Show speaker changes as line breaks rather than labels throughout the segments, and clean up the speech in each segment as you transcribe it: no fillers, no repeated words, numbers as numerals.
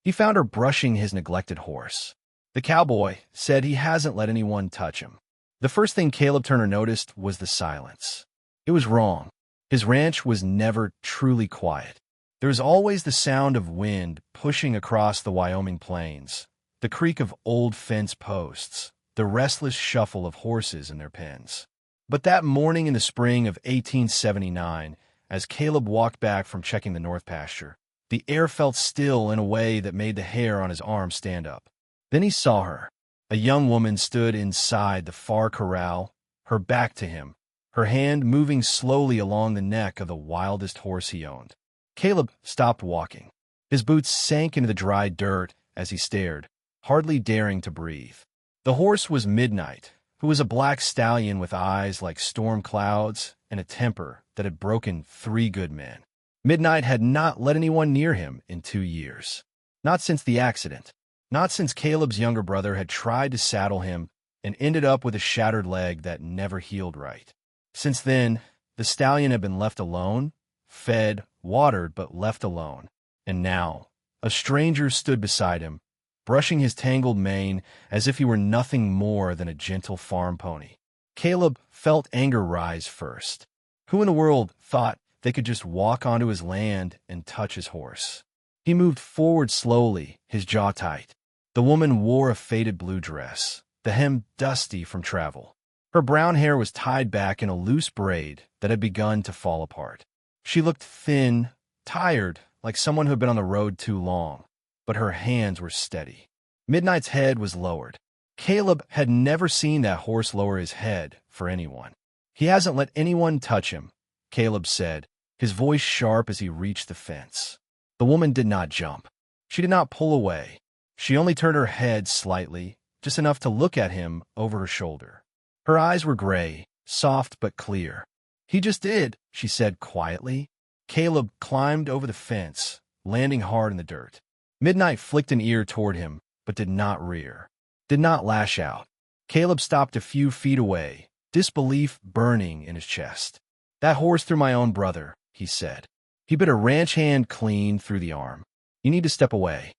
He found her brushing his neglected horse. The cowboy said he hasn't let anyone touch him. The first thing Caleb Turner noticed was the silence. It was wrong. His ranch was never truly quiet. There was always the sound of wind pushing across the Wyoming plains, the creak of old fence posts, the restless shuffle of horses in their pens. But that morning in the spring of 1879, as Caleb walked back from checking the north pasture, the air felt still in a way that made the hair on his arm stand up. Then he saw her. A young woman stood inside the far corral, her back to him, her hand moving slowly along the neck of the wildest horse he owned. Caleb stopped walking. His boots sank into the dry dirt as he stared, hardly daring to breathe. The horse was Midnight, who was a black stallion with eyes like storm clouds and a temper that had broken 3 good men. Midnight had not let anyone near him in 2 years. Not since the accident. Not since Caleb's younger brother had tried to saddle him and ended up with a shattered leg that never healed right. Since then, the stallion had been left alone, fed, watered, but left alone. And now, a stranger stood beside him, brushing his tangled mane as if he were nothing more than a gentle farm pony. Caleb felt anger rise first. Who in the world thought they could just walk onto his land and touch his horse? He moved forward slowly, his jaw tight. The woman wore a faded blue dress, the hem dusty from travel. Her brown hair was tied back in a loose braid that had begun to fall apart. She looked thin, tired, like someone who had been on the road too long, but her hands were steady. Midnight's head was lowered. Caleb had never seen that horse lower his head for anyone. He hasn't let anyone touch him, Caleb said, his voice sharp as he reached the fence. The woman did not jump. She did not pull away. She only turned her head slightly, just enough to look at him over her shoulder. Her eyes were gray, soft but clear. He just did, she said quietly. Caleb climbed over the fence, landing hard in the dirt. Midnight flicked an ear toward him, but did not rear, did not lash out. Caleb stopped a few feet away, disbelief burning in his chest. That horse threw my own brother, he said. He bit a ranch hand clean through the arm. You need to step away.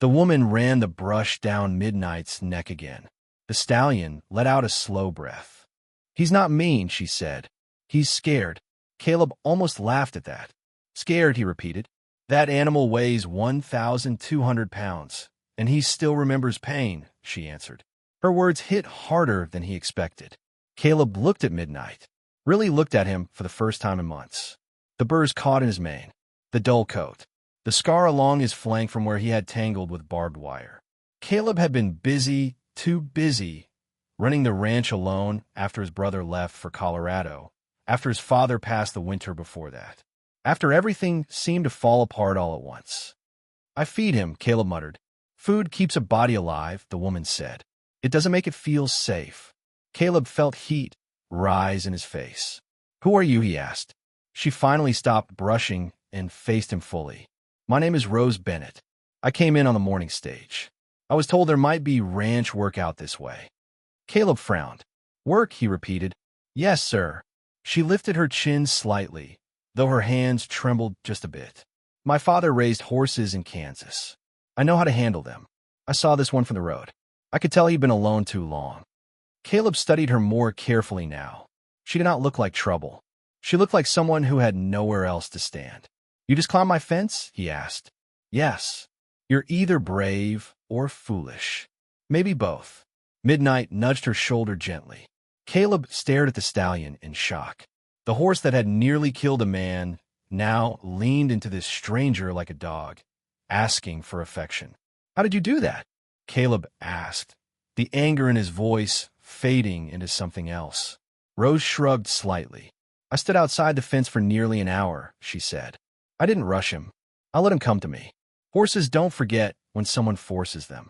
The woman ran the brush down Midnight's neck again. The stallion let out a slow breath. He's not mean, she said. He's scared. Caleb almost laughed at that. Scared, he repeated. That animal weighs 1,200 pounds, and he still remembers pain, she answered. Her words hit harder than he expected. Caleb looked at Midnight, really looked at him for the first time in months. The burrs caught in his mane, the dull coat, the scar along his flank from where he had tangled with barbed wire. Caleb had been busy, too busy, running the ranch alone after his brother left for Colorado, after his father passed the winter before that, after everything seemed to fall apart all at once. I feed him, Caleb muttered. Food keeps a body alive, the woman said. It doesn't make it feel safe. Caleb felt heat rise in his face. Who are you, he asked. She finally stopped brushing and faced him fully. My name is Rose Bennett. I came in on the morning stage. I was told there might be ranch work out this way. Caleb frowned. Work, he repeated. Yes, sir. She lifted her chin slightly, though her hands trembled just a bit. My father raised horses in Kansas. I know how to handle them. I saw this one from the road. I could tell he'd been alone too long. Caleb studied her more carefully now. She did not look like trouble. She looked like someone who had nowhere else to stand. You just climbed my fence? He asked. Yes. You're either brave or foolish. Maybe both. Midnight nudged her shoulder gently. Caleb stared at the stallion in shock. The horse that had nearly killed a man now leaned into this stranger like a dog, asking for affection. How did you do that? Caleb asked, the anger in his voice fading into something else. Rose shrugged slightly. I stood outside the fence for nearly an hour, she said. I didn't rush him. I let him come to me. Horses don't forget when someone forces them.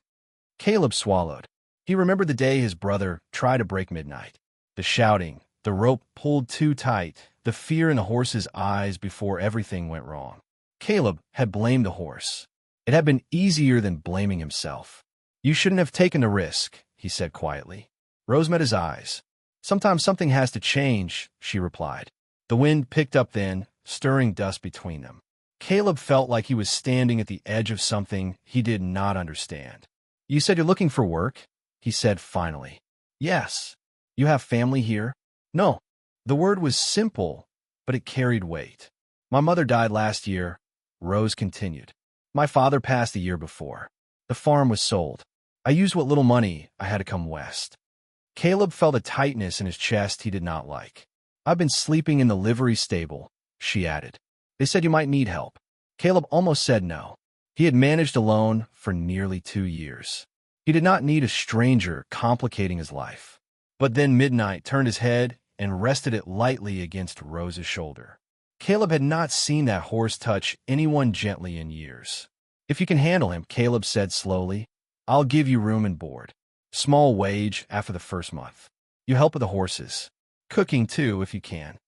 Caleb swallowed. He remembered the day his brother tried to break Midnight. The shouting, the rope pulled too tight, the fear in the horse's eyes before everything went wrong. Caleb had blamed the horse. It had been easier than blaming himself. You shouldn't have taken the risk, he said quietly. Rose met his eyes. Sometimes something has to change, she replied. The wind picked up then, stirring dust between them. Caleb felt like he was standing at the edge of something he did not understand. "You said you're looking for work?" he said finally. "Yes." "You have family here?" "No." The word was simple, but it carried weight. "My mother died last year," Rose continued. "My father passed the year before. The farm was sold. I used what little money I had to come west." Caleb felt a tightness in his chest he did not like. "I've been sleeping in the livery stable," she added. "They said you might need help." Caleb almost said no. He had managed alone for nearly 2 years. He did not need a stranger complicating his life. But then Midnight turned his head and rested it lightly against Rose's shoulder. Caleb had not seen that horse touch anyone gently in years. "If you can handle him," Caleb said slowly, "I'll give you room and board. Small wage after the first month. You help with the horses. Cooking, too, if you can."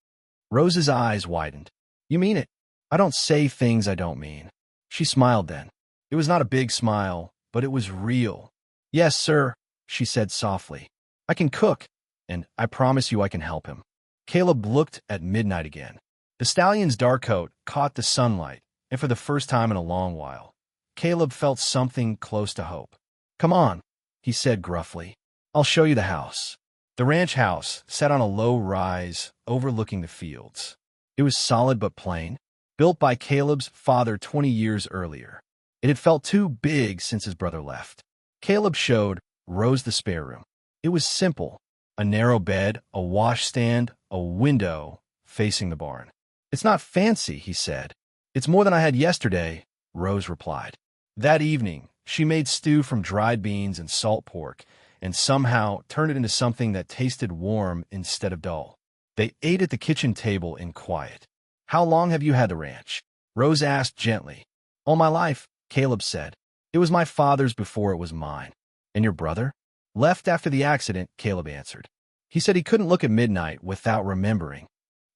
Rose's eyes widened. "You mean it?" "I don't say things I don't mean." She smiled then. It was not a big smile, but it was real. "Yes, sir," she said softly. "I can cook, and I promise you I can help him." Caleb looked at Midnight again. The stallion's dark coat caught the sunlight, and for the first time in a long while, Caleb felt something close to hope. "Come on," he said gruffly. "I'll show you the house." The ranch house sat on a low rise overlooking the fields. It was solid but plain, built by Caleb's father 20 years earlier. It had felt too big since his brother left. Caleb showed Rose the spare room. It was simple: a narrow bed, a washstand, a window facing the barn. "It's not fancy," he said. "It's more than I had yesterday," Rose replied. That evening, she made stew from dried beans and salt pork, and somehow turned it into something that tasted warm instead of dull. They ate at the kitchen table in quiet. "How long have you had the ranch?" Rose asked gently. "All my life," Caleb said. "It was my father's before it was mine." "And your brother?" "Left after the accident," Caleb answered. "He said he couldn't look at Midnight without remembering."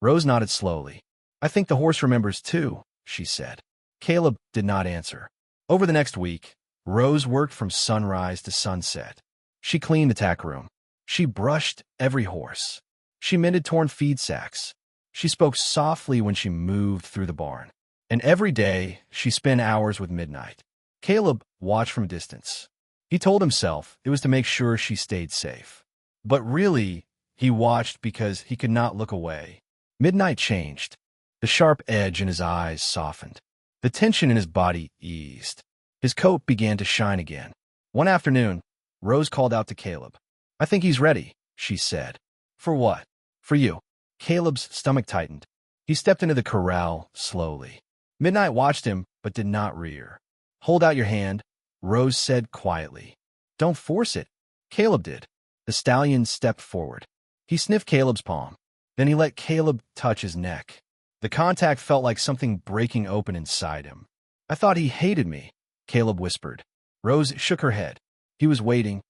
Rose nodded slowly. "I think the horse remembers too," she said. Caleb did not answer. Over the next week, Rose worked from sunrise to sunset. She cleaned the tack room. She brushed every horse. She mended torn feed sacks. She spoke softly when she moved through the barn. And every day, she spent hours with Midnight. Caleb watched from a distance. He told himself it was to make sure she stayed safe. But really, he watched because he could not look away. Midnight changed. The sharp edge in his eyes softened. The tension in his body eased. His coat began to shine again. One afternoon, Rose called out to Caleb. "I think he's ready," she said. "For what?" "For you." Caleb's stomach tightened. He stepped into the corral slowly. Midnight watched him, but did not rear. "Hold out your hand," Rose said quietly. "Don't force it." Caleb did. The stallion stepped forward. He sniffed Caleb's palm. Then he let Caleb touch his neck. The contact felt like something breaking open inside him. "I thought he hated me," Caleb whispered. Rose shook her head. He was waiting.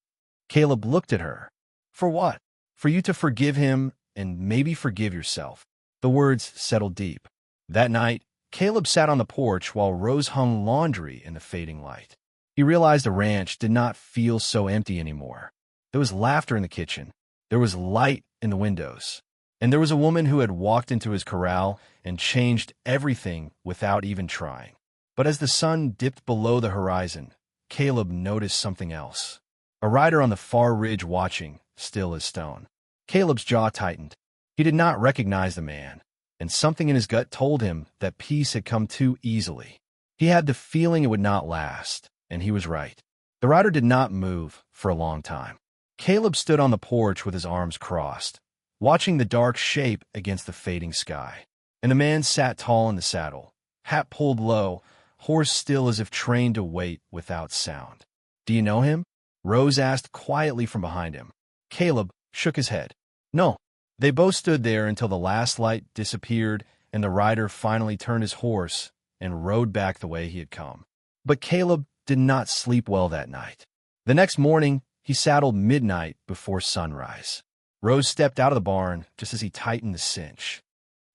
Caleb looked at her. "For what?" "For you to forgive him and maybe forgive yourself." The words settled deep. That night, Caleb sat on the porch while Rose hung laundry in the fading light. He realized the ranch did not feel so empty anymore. There was laughter in the kitchen. There was light in the windows. And there was a woman who had walked into his corral and changed everything without even trying. But as the sun dipped below the horizon, Caleb noticed something else. A rider on the far ridge watching, still as stone. Caleb's jaw tightened. He did not recognize the man, and something in his gut told him that peace had come too easily. He had the feeling it would not last, and he was right. The rider did not move for a long time. Caleb stood on the porch with his arms crossed, watching the dark shape against the fading sky. And the man sat tall in the saddle, hat pulled low, horse still as if trained to wait without sound. "Do you know him?" Rose asked quietly from behind him. Caleb shook his head. "No." They both stood there until the last light disappeared and the rider finally turned his horse and rode back the way he had come. But Caleb did not sleep well that night. The next morning, he saddled Midnight before sunrise. Rose stepped out of the barn just as he tightened the cinch.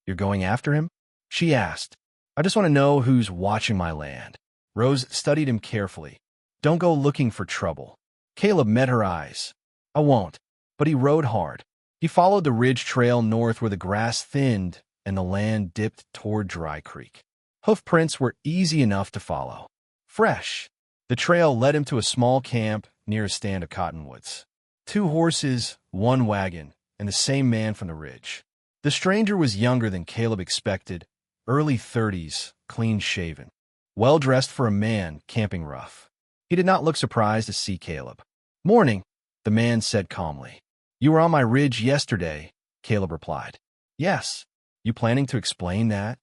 "You're going after him?" she asked. "I just want to know who's watching my land." Rose studied him carefully. "Don't go looking for trouble." Caleb met her eyes. "I won't." But he rode hard. He followed the ridge trail north where the grass thinned and the land dipped toward Dry Creek. Hoof prints were easy enough to follow. Fresh. The trail led him to a small camp near a stand of cottonwoods. 2 horses, 1 wagon, and the same man from the ridge. The stranger was younger than Caleb expected, early 30s, clean-shaven. Well-dressed for a man camping rough. He did not look surprised to see Caleb. "Morning," the man said calmly. "You were on my ridge yesterday," Caleb replied. "Yes. You planning to explain that?"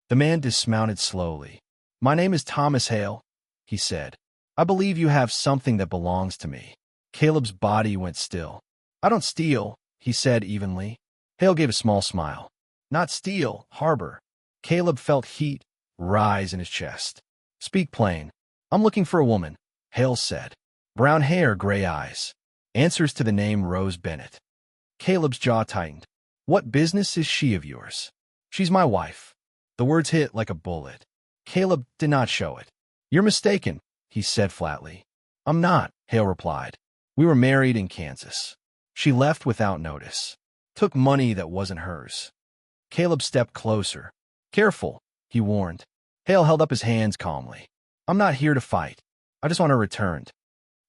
The man dismounted slowly. "My name is Thomas Hale," he said. "I believe you have something that belongs to me." Caleb's body went still. "I don't steal," he said evenly. Hale gave a small smile. "Not steal, harbor." Caleb felt heat rise in his chest. "Speak plain." "I'm looking for a woman," Hale said. "Brown hair, gray eyes. Answers to the name Rose Bennett." Caleb's jaw tightened. "What business is she of yours?" "She's my wife." The words hit like a bullet. Caleb did not show it. "You're mistaken," he said flatly. "I'm not," Hale replied. "We were married in Kansas. She left without notice. Took money that wasn't hers." Caleb stepped closer. "Careful," he warned. Hale held up his hands calmly. "I'm not here to fight. I just want her returned."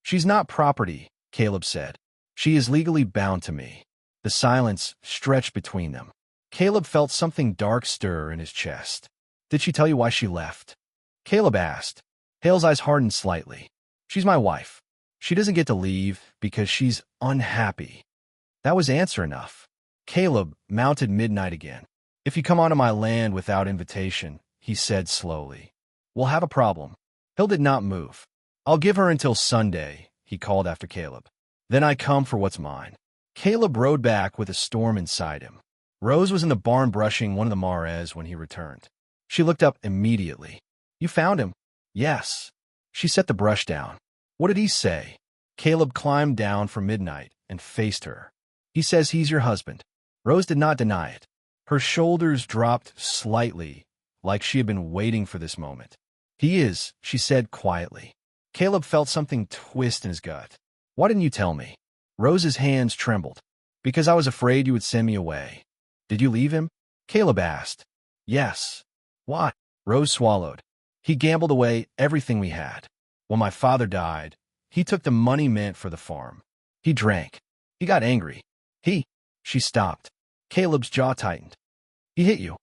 "She's not property," Caleb said. "She is legally bound to me." The silence stretched between them. Caleb felt something dark stir in his chest. "Did she tell you why she left?" Caleb asked. Hale's eyes hardened slightly. "She's my wife. She doesn't get to leave because she's unhappy." That was answer enough. Caleb mounted midnight again. "If you come onto my land without invitation," he said slowly, "we'll have a problem." Hale did not move. "I'll give her until Sunday," he called after Caleb. "Then I come for what's mine." Caleb rode back with a storm inside him. Rose was in the barn brushing one of the mares when he returned. She looked up immediately. "You found him?" "Yes." She set the brush down. "What did he say?" Caleb climbed down for midnight and faced her. "He says he's your husband." Rose did not deny it. Her shoulders dropped slightly, like she had been waiting for this moment. "He is," she said quietly. Caleb felt something twist in his gut. "Why didn't you tell me?" Rose's hands trembled. "Because I was afraid you would send me away." "Did you leave him?" Caleb asked. "Yes." "Why?" Rose swallowed. "He gambled away everything we had. When my father died, he took the money meant for the farm. He drank. He got angry. She stopped. Caleb's jaw tightened. "He hit you."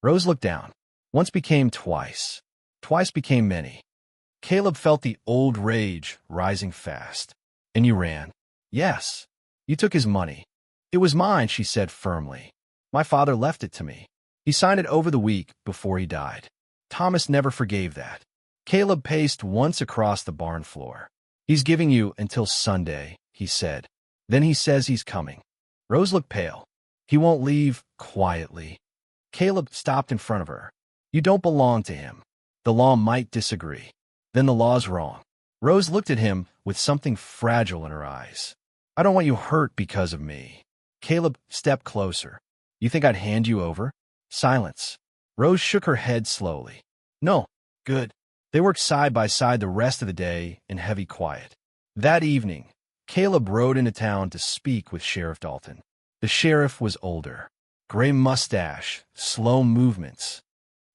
Rose looked down. "Once became twice. Twice became many." Caleb felt the old rage rising fast. "And you ran?" "Yes." "You took his money." "It was mine," she said firmly. "My father left it to me. He signed it over the week before he died. Thomas never forgave that." Caleb paced once across the barn floor. "He's giving you until Sunday," he said. "Then he says he's coming." Rose looked pale. "He won't leave quietly." Caleb stopped in front of her. "You don't belong to him. The law might disagree. Then the law's wrong." Rose looked at him with something fragile in her eyes. "I don't want you hurt because of me." Caleb stepped closer. "You think I'd hand you over?" Silence. Rose shook her head slowly. "No." "Good." They worked side by side the rest of the day in heavy quiet. That evening, Caleb rode into town to speak with Sheriff Dalton. The sheriff was older. Gray mustache, slow movements.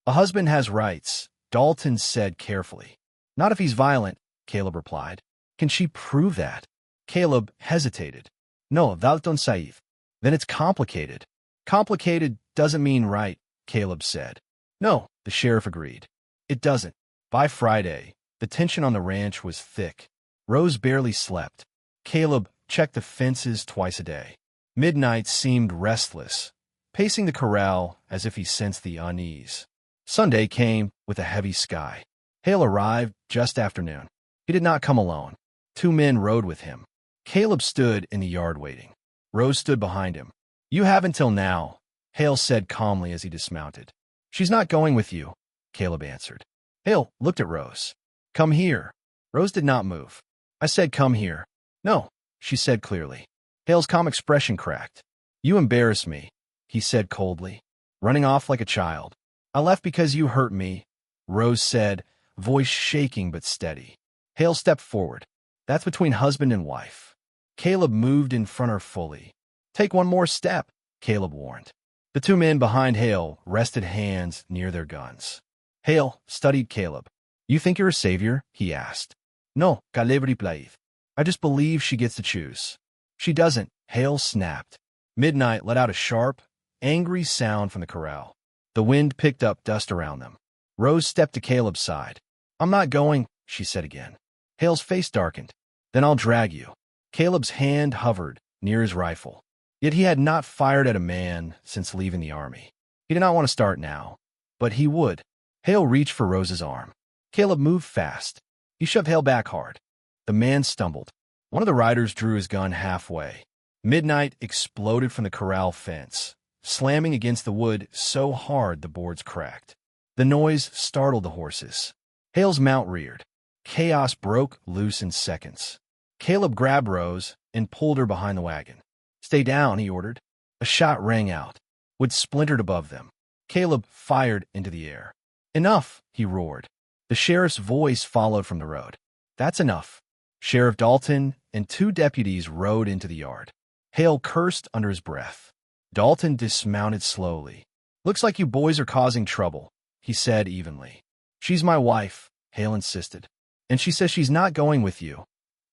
"A husband has rights," Dalton said carefully. "Not if he's violent," Caleb replied. "Can she prove that?" Caleb hesitated. "No, Dalton Saif." "Then it's complicated." "Complicated doesn't mean right," Caleb said. "No," the sheriff agreed. "It doesn't." By Friday, the tension on the ranch was thick. Rose barely slept. Caleb checked the fences twice a day. Midnight seemed restless, pacing the corral as if he sensed the unease. Sunday came with a heavy sky. Hale arrived just after noon. He did not come alone. 2 men rode with him. Caleb stood in the yard waiting. Rose stood behind him. "You have until now," Hale said calmly as he dismounted. "She's not going with you," Caleb answered. Hale looked at Rose. "Come here." Rose did not move. "I said come here." "No," she said clearly. Hale's calm expression cracked. "You embarrass me," he said coldly, running off like a child. "I left because you hurt me," Rose said, voice shaking but steady. Hale stepped forward. "That's between husband and wife." Caleb moved in front of her fully. "Take one more step," Caleb warned. The 2 men behind Hale rested hands near their guns. Hale studied Caleb. You think you're a savior? He asked. No, Caleb replied. I just believe she gets to choose. She doesn't, Hale snapped. Midnight let out a sharp, angry sound from the corral. The wind picked up dust around them. Rose stepped to Caleb's side. I'm not going, she said again. Hale's face darkened. Then I'll drag you. Caleb's hand hovered near his rifle. Yet he had not fired at a man since leaving the army. He did not want to start now, but he would. Hale reached for Rose's arm. Caleb moved fast. He shoved Hale back hard. The man stumbled. One of the riders drew his gun halfway. Midnight exploded from the corral fence, slamming against the wood so hard the boards cracked. The noise startled the horses. Hale's mount reared. Chaos broke loose in seconds. Caleb grabbed Rose and pulled her behind the wagon. Stay down, he ordered. A shot rang out. Wood splintered above them. Caleb fired into the air. Enough, he roared. The sheriff's voice followed from the road. That's enough. Sheriff Dalton and 2 deputies rode into the yard. Hale cursed under his breath. Dalton dismounted slowly. Looks like you boys are causing trouble, he said evenly. She's my wife, Hale insisted. And she says she's not going with you,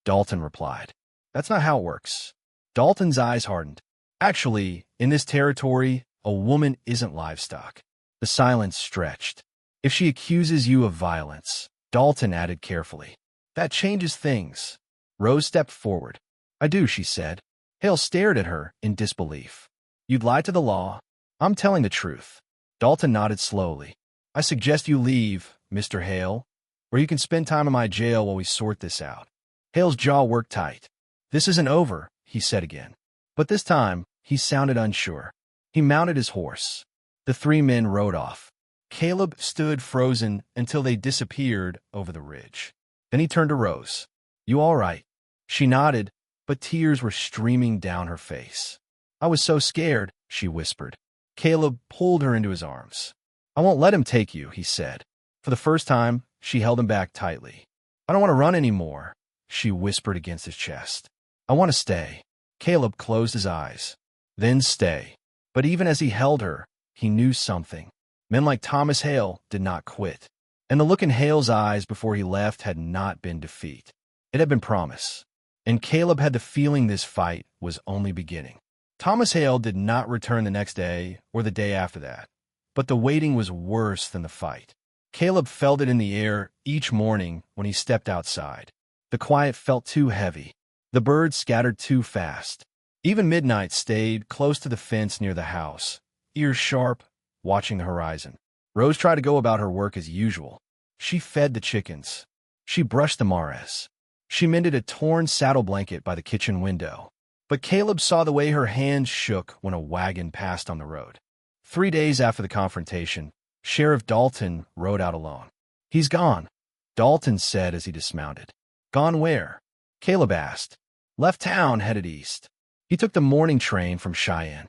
Dalton replied. That's not how it works. Dalton's eyes hardened. Actually, in this territory, a woman isn't livestock. The silence stretched. If she accuses you of violence, Dalton added carefully. That changes things. Rose stepped forward. I do, she said. Hale stared at her in disbelief. You'd lie to the law. I'm telling the truth. Dalton nodded slowly. I suggest you leave, Mr. Hale, or you can spend time in my jail while we sort this out. Hale's jaw worked tight. This isn't over, he said again. But this time, he sounded unsure. He mounted his horse. The 3 men rode off. Caleb stood frozen until they disappeared over the ridge. Then he turned to Rose. You all right? She nodded, but tears were streaming down her face. I was so scared, she whispered. Caleb pulled her into his arms. I won't let him take you, he said. For the first time, she held him back tightly. I don't want to run anymore, she whispered against his chest. I want to stay. Caleb closed his eyes. Then stay. But even as he held her, he knew something. Men like Thomas Hale did not quit. And the look in Hale's eyes before he left had not been defeat. It had been promise. And Caleb had the feeling this fight was only beginning. Thomas Hale did not return the next day or the day after that. But the waiting was worse than the fight. Caleb felt it in the air each morning when he stepped outside. The quiet felt too heavy. The birds scattered too fast. Even Midnight stayed close to the fence near the house, ears sharp, watching the horizon. Rose tried to go about her work as usual. She fed the chickens. She brushed the mares. She mended a torn saddle blanket by the kitchen window. But Caleb saw the way her hands shook when a wagon passed on the road. 3 days after the confrontation, Sheriff Dalton rode out alone. He's gone, Dalton said as he dismounted. Gone where? Caleb asked. Left town, headed east. He took the morning train from Cheyenne.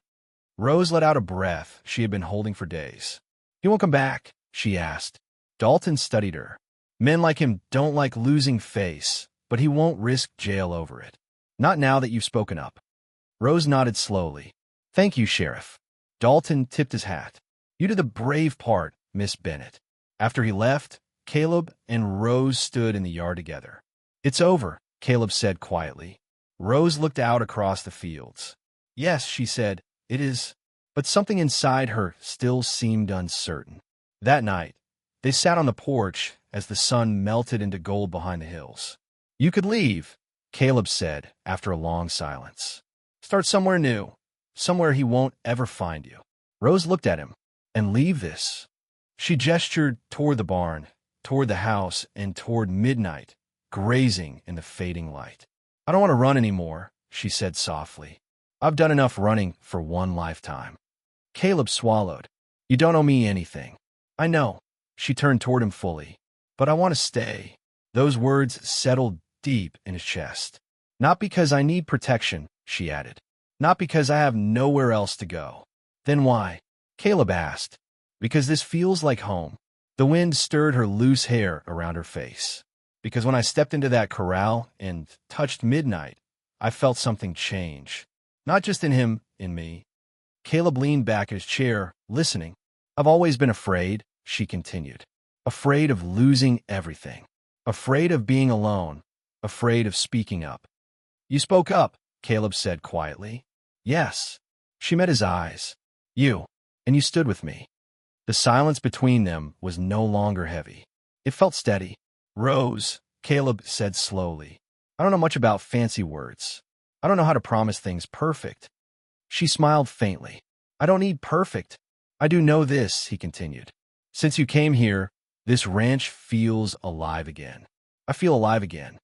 Rose let out a breath she had been holding for days. He won't come back, she asked. Dalton studied her. Men like him don't like losing face, but he won't risk jail over it. Not now that you've spoken up. Rose nodded slowly. Thank you, Sheriff. Dalton tipped his hat. You did the brave part, Miss Bennett. After he left, Caleb and Rose stood in the yard together. It's over, Caleb said quietly. Rose looked out across the fields. Yes, she said, it is. But something inside her still seemed uncertain. That night, they sat on the porch as the sun melted into gold behind the hills. You could leave, Caleb said after a long silence. Start somewhere new, somewhere he won't ever find you. Rose looked at him. And leave this. She gestured toward the barn, toward the house, and toward Midnight, grazing in the fading light. I don't want to run anymore, she said softly. I've done enough running for one lifetime. Caleb swallowed. You don't owe me anything. I know. She turned toward him fully. But I want to stay. Those words settled deep in his chest. Not because I need protection, she added. Not because I have nowhere else to go. Then why? Caleb asked. Because this feels like home. The wind stirred her loose hair around her face. Because when I stepped into that corral and touched Midnight, I felt something change. Not just in him, in me. Caleb leaned back in his chair, listening. I've always been afraid, she continued. afraid of losing everything, afraid of being alone, afraid of speaking up. You spoke up, Caleb said quietly. Yes. She met his eyes. You. And you stood with me. The silence between them was no longer heavy. It felt steady. Rose, Caleb said slowly. I don't know much about fancy words. I don't know how to promise things perfect. She smiled faintly. I don't need perfect. I do know this, he continued. Since you came here, this ranch feels alive again. I feel alive again.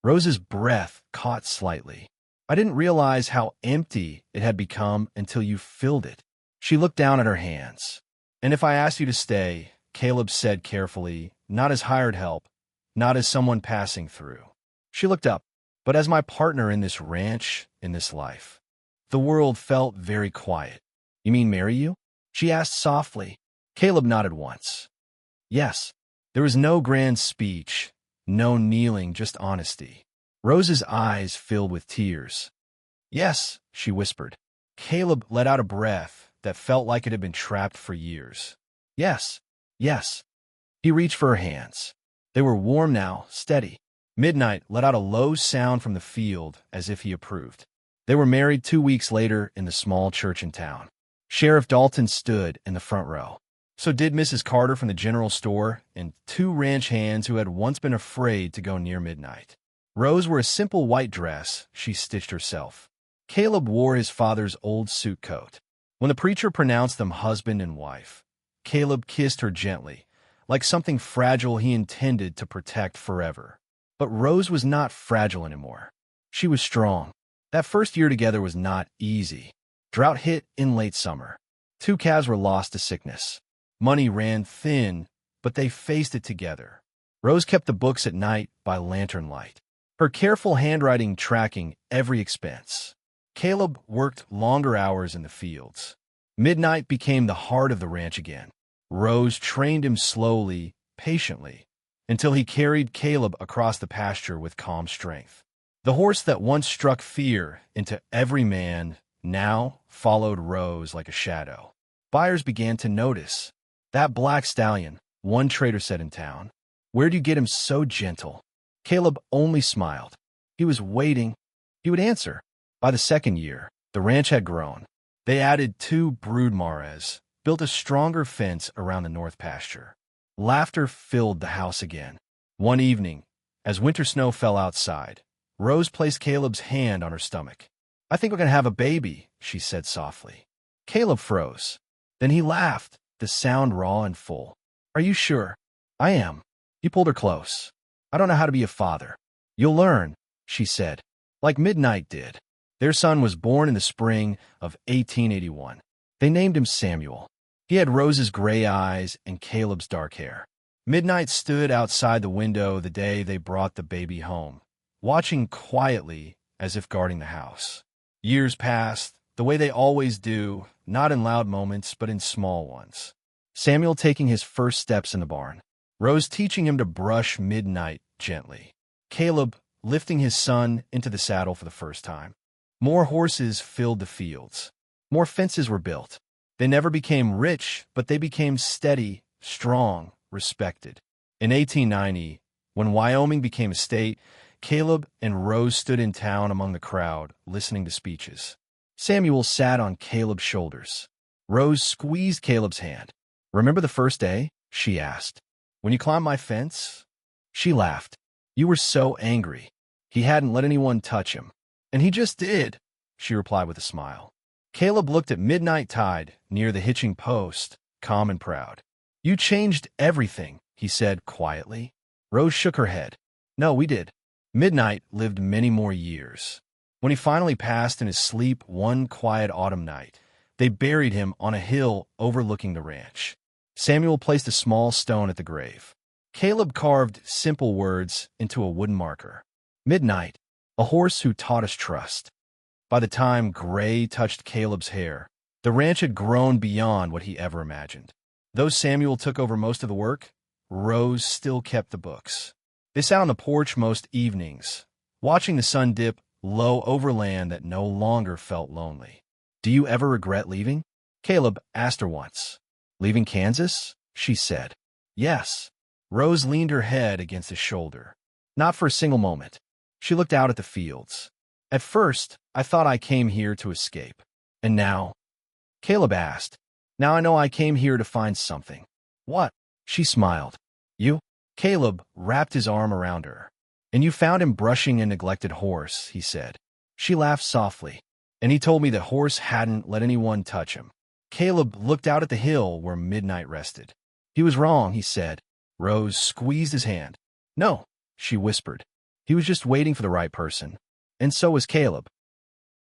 Rose's breath caught slightly. I didn't realize how empty it had become until you filled it. She looked down at her hands. And if I asked you to stay, Caleb said carefully, not as hired help, not as someone passing through. She looked up, but as my partner in this ranch, in this life. The world felt very quiet. You mean marry you? She asked softly. Caleb nodded once. Yes. There was no grand speech, no kneeling, just honesty. Rose's eyes filled with tears. Yes, she whispered. Caleb let out a breath that felt like it had been trapped for years. Yes, yes. He reached for her hands. They were warm now, steady. Midnight let out a low sound from the field as if he approved. They were married 2 weeks later in the small church in town. Sheriff Dalton stood in the front row. So did Mrs. Carter from the general store and 2 ranch hands who had once been afraid to go near midnight. Rose wore a simple white dress she stitched herself. Caleb wore his father's old suit coat. When the preacher pronounced them husband and wife, Caleb kissed her gently, like something fragile he intended to protect forever. But Rose was not fragile anymore. She was strong. That first year together was not easy. Drought hit in late summer. 2 calves were lost to sickness. Money ran thin, but they faced it together. Rose kept the books at night by lantern light, her careful handwriting tracking every expense. Caleb worked longer hours in the fields. Midnight became the heart of the ranch again. Rose trained him slowly, patiently, until he carried Caleb across the pasture with calm strength. The horse that once struck fear into every man now followed Rose like a shadow. Buyers began to notice. That black stallion, one trader said in town. Where'd you get him so gentle? Caleb only smiled. He was waiting. He would answer. By the second year, the ranch had grown. They added 2 brood mares, built a stronger fence around the north pasture. Laughter filled the house again. One evening, as winter snow fell outside, Rose placed Caleb's hand on her stomach. I think we're going to have a baby, she said softly. Caleb froze. Then he laughed, the sound raw and full. Are you sure? I am. He pulled her close. I don't know how to be a father. You'll learn, she said, like Midnight did. Their son was born in the spring of 1881. They named him Samuel. He had Rose's gray eyes and Caleb's dark hair. Midnight stood outside the window the day they brought the baby home, watching quietly as if guarding the house. Years passed, the way they always do, not in loud moments, but in small ones. Samuel taking his first steps in the barn. Rose teaching him to brush Midnight gently. Caleb lifting his son into the saddle for the first time. More horses filled the fields. More fences were built. They never became rich, but they became steady, strong, respected. In 1890, when Wyoming became a state, Caleb and Rose stood in town among the crowd, listening to speeches. Samuel sat on Caleb's shoulders. Rose squeezed Caleb's hand. Remember the first day? She asked. When you climbed my fence? She laughed. You were so angry. He hadn't let anyone touch him. And he just did, she replied with a smile. Caleb looked at Midnight Tide near the hitching post, calm and proud. You changed everything, he said quietly. Rose shook her head. No, we did. Midnight lived many more years. When he finally passed in his sleep one quiet autumn night, they buried him on a hill overlooking the ranch. Samuel placed a small stone at the grave. Caleb carved simple words into a wooden marker. Midnight, a horse who taught us trust. By the time gray touched Caleb's hair, the ranch had grown beyond what he ever imagined. Though Samuel took over most of the work, Rose still kept the books. They sat on the porch most evenings, watching the sun dip low over land that no longer felt lonely. Do you ever regret leaving? Caleb asked her once. Leaving Kansas? She said. Yes. Rose leaned her head against his shoulder. Not for a single moment. She looked out at the fields. At first, I thought I came here to escape. And now? Caleb asked. Now I know I came here to find something. What? She smiled. You? Caleb wrapped his arm around her. And you found him brushing a neglected horse, he said. She laughed softly. And he told me the horse hadn't let anyone touch him. Caleb looked out at the hill where midnight rested. He was wrong, he said. Rose squeezed his hand. No, she whispered. He was just waiting for the right person. And so was Caleb.